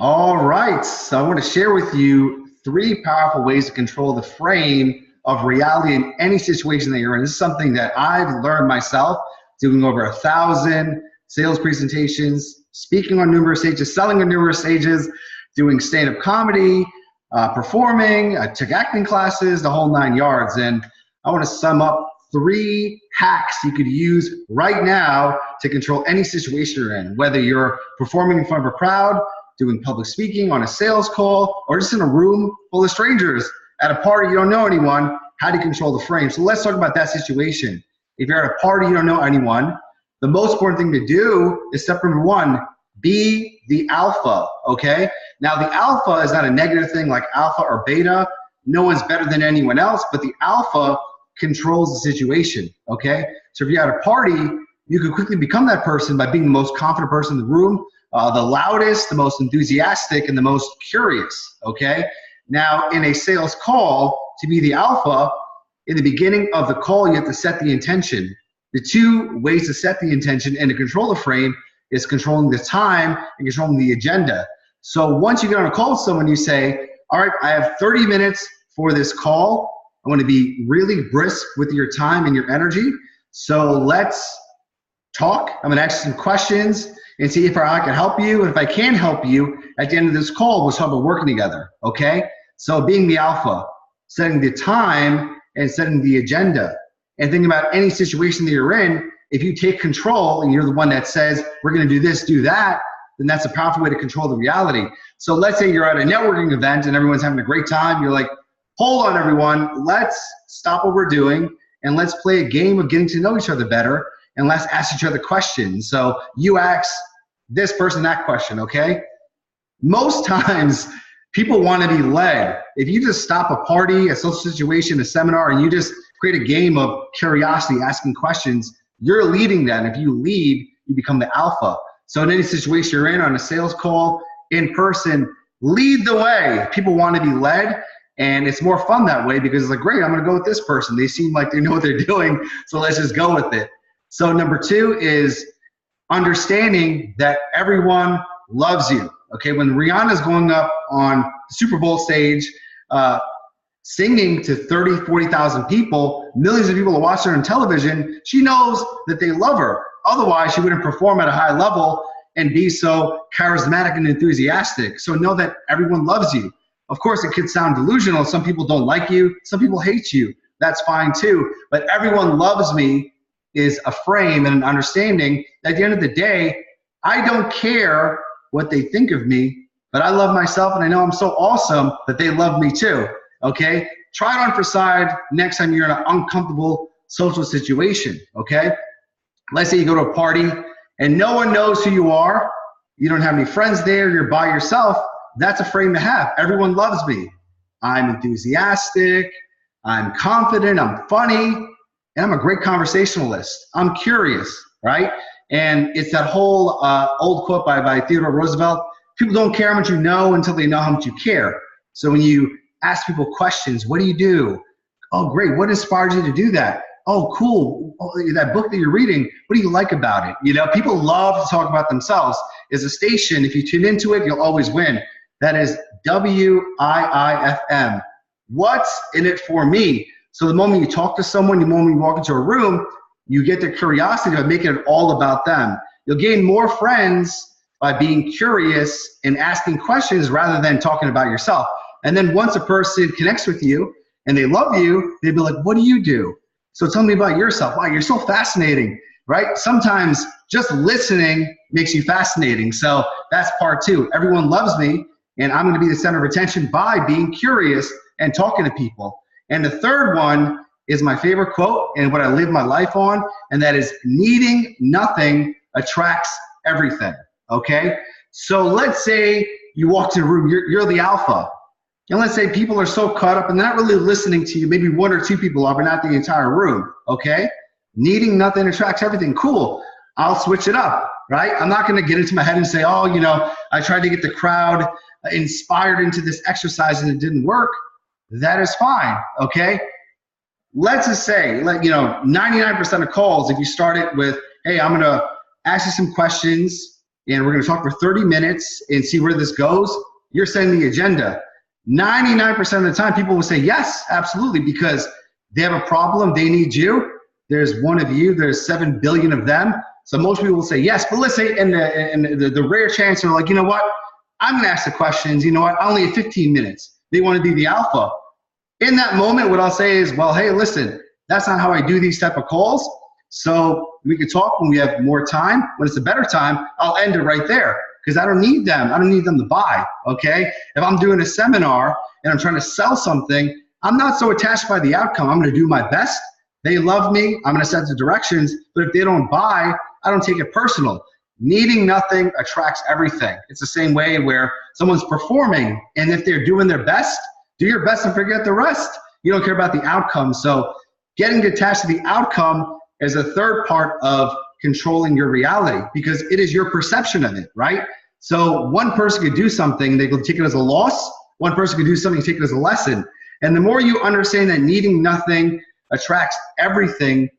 All right, so I want to share with you three powerful ways to control the frame of reality in any situation that you're in. This is something that I've learned myself, doing over 1,000 sales presentations, speaking on numerous stages, selling on numerous stages, doing stand-up comedy, performing. I took acting classes, the whole 9 yards. And I want to sum up three hacks you could use right now to control any situation you're in, whether you're performing in front of a crowd, doing public speaking, on a sales call, or just in a room full of strangers at a party you don't know anyone. How do you control the frame? So let's talk about that situation. If you're at a party you don't know anyone, the most important thing to do is step number one, be the alpha, okay? Now the alpha is not a negative thing like alpha or beta. No one's better than anyone else, but the alpha controls the situation, okay? So if you're at a party, you can quickly become that person by being the most confident person in the room, the loudest, the most enthusiastic, and the most curious, okay? Now, in a sales call, to be the alpha, in the beginning of the call, you have to set the intention. The two ways to set the intention and to control the frame is controlling the time and controlling the agenda. So once you get on a call with someone, you say, all right, I have 30 minutes for this call. I want to be really brisk with your time and your energy. So let's talk. I'm going to ask you some questions and see if I can help you. And if I can help you, at the end of this call, we'll talk about working together, okay? So being the alpha, setting the time and setting the agenda. And think about any situation that you're in. If you take control and you're the one that says, we're going to do this, do that, then that's a powerful way to control the reality. So let's say you're at a networking event and everyone's having a great time. You're like, hold on, everyone. Let's stop what we're doing and let's play a game of getting to know each other better and let's ask each other questions. So you ask this person that question, okay? Most times, people want to be led. If you just stop a party, a social situation, a seminar, and you just create a game of curiosity, asking questions, you're leading that. And if you lead, you become the alpha. So in any situation you're in, on a sales call, in person, lead the way. People want to be led, and it's more fun that way because it's like, great, I'm going to go with this person. They seem like they know what they're doing, so let's just go with it. So number two is understanding that everyone loves you. Okay, when Rihanna's going up on the Super Bowl stage, singing to 30, 40,000 people, millions of people are watching her on television, she knows that they love her. Otherwise, she wouldn't perform at a high level and be so charismatic and enthusiastic. So know that everyone loves you. Of course, it could sound delusional. Some people don't like you. Some people hate you. That's fine too. But everyone loves me is a frame and an understanding. At the end of the day, I don't care what they think of me, but I love myself and I know I'm so awesome that they love me too, okay? Try it on for size next time you're in an uncomfortable social situation, okay? Let's say you go to a party and no one knows who you are, you don't have any friends there, you're by yourself, that's a frame to have. Everyone loves me. I'm enthusiastic, I'm confident, I'm funny, and I'm a great conversationalist. I'm curious, right? And it's that whole old quote by Theodore Roosevelt, people don't care how much you know until they know how much you care. So when you ask people questions, what do you do? Oh, great, what inspired you to do that? Oh, cool, oh, that book that you're reading, what do you like about it? You know, people love to talk about themselves. As a station, if you tune into it, you'll always win. That is WIIFM. What's in it for me? So the moment you talk to someone, the moment you walk into a room, you get the curiosity of making it all about them. You'll gain more friends by being curious and asking questions rather than talking about yourself. And then once a person connects with you and they love you, they'll be like, what do you do? So tell me about yourself. Wow, you're so fascinating, right? Sometimes just listening makes you fascinating. So that's part two. Everyone loves me, and I'm going to be the center of attention by being curious and talking to people. And the third one is my favorite quote and what I live my life on, and that is needing nothing attracts everything, okay? So let's say you walk to a room, you're the alpha, and let's say people are so caught up and they're not really listening to you, maybe one or two people are, but not the entire room, okay? Needing nothing attracts everything, cool. I'll switch it up, right? I'm not gonna get into my head and say, oh, you know, I tried to get the crowd inspired into this exercise and it didn't work. That is fine, okay? Let's just say, 99% of calls, if you start it with, hey, I'm gonna ask you some questions, and we're going to talk for 30 minutes and see where this goes, you're setting the agenda. 99% of the time, people will say, yes, absolutely, because they have a problem, they need you. There's one of you, there's 7 billion of them. So most people will say yes, but let's say in the rare chance they're like, you know what, I'm going to ask the questions, you know what, I only have 15 minutes. They want to be the alpha. In that moment, what I'll say is, well, hey, listen, that's not how I do these type of calls. So we could talk when we have more time. When it's a better time, I'll end it right there because I don't need them. I don't need them to buy, okay? If I'm doing a seminar and I'm trying to sell something, I'm not so attached by the outcome. I'm going to do my best. They love me. I'm going to set the directions. But if they don't buy, I don't take it personal. Needing nothing attracts everything. It's the same way where someone's performing, and if they're doing their best, do your best and forget the rest. You don't care about the outcome. So getting detached to the outcome is a third part of controlling your reality because it is your perception of it, right? So one person could do something, they could take it as a loss. One person could do something, take it as a lesson. And the more you understand that needing nothing attracts everything,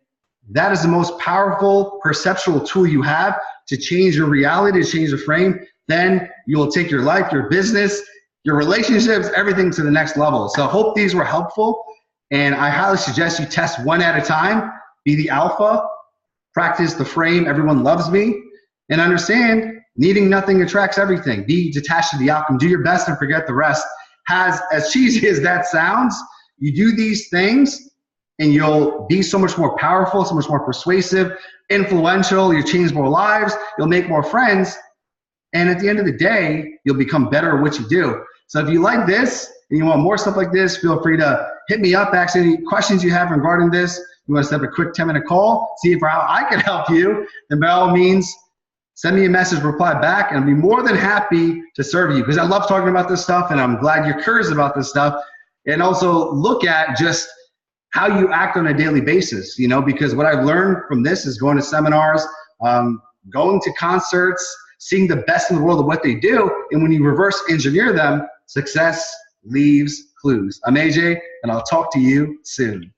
that is the most powerful perceptual tool you have to change your reality, to change the frame. Then you'll take your life, your business, your relationships, everything to the next level. So I hope these were helpful. And I highly suggest you test one at a time. Be the alpha, practice the frame, everyone loves me, and understand needing nothing attracts everything. Be detached to the outcome. Do your best and forget the rest. As cheesy as that sounds, you do these things and you'll be so much more powerful, so much more persuasive, influential, you'll change more lives, you'll make more friends, and at the end of the day, you'll become better at what you do. So if you like this and you want more stuff like this, feel free to hit me up, ask any questions you have regarding this. You want to set up a quick 10-minute call, see if how I can help you, then by all means, send me a message, reply back, and I'll be more than happy to serve you because I love talking about this stuff and I'm glad you're curious about this stuff. And also look at just how you act on a daily basis, you know, because what I've learned from this is going to seminars, going to concerts, seeing the best in the world of what they do. And when you reverse engineer them, success leaves clues. I'm AJ, and I'll talk to you soon.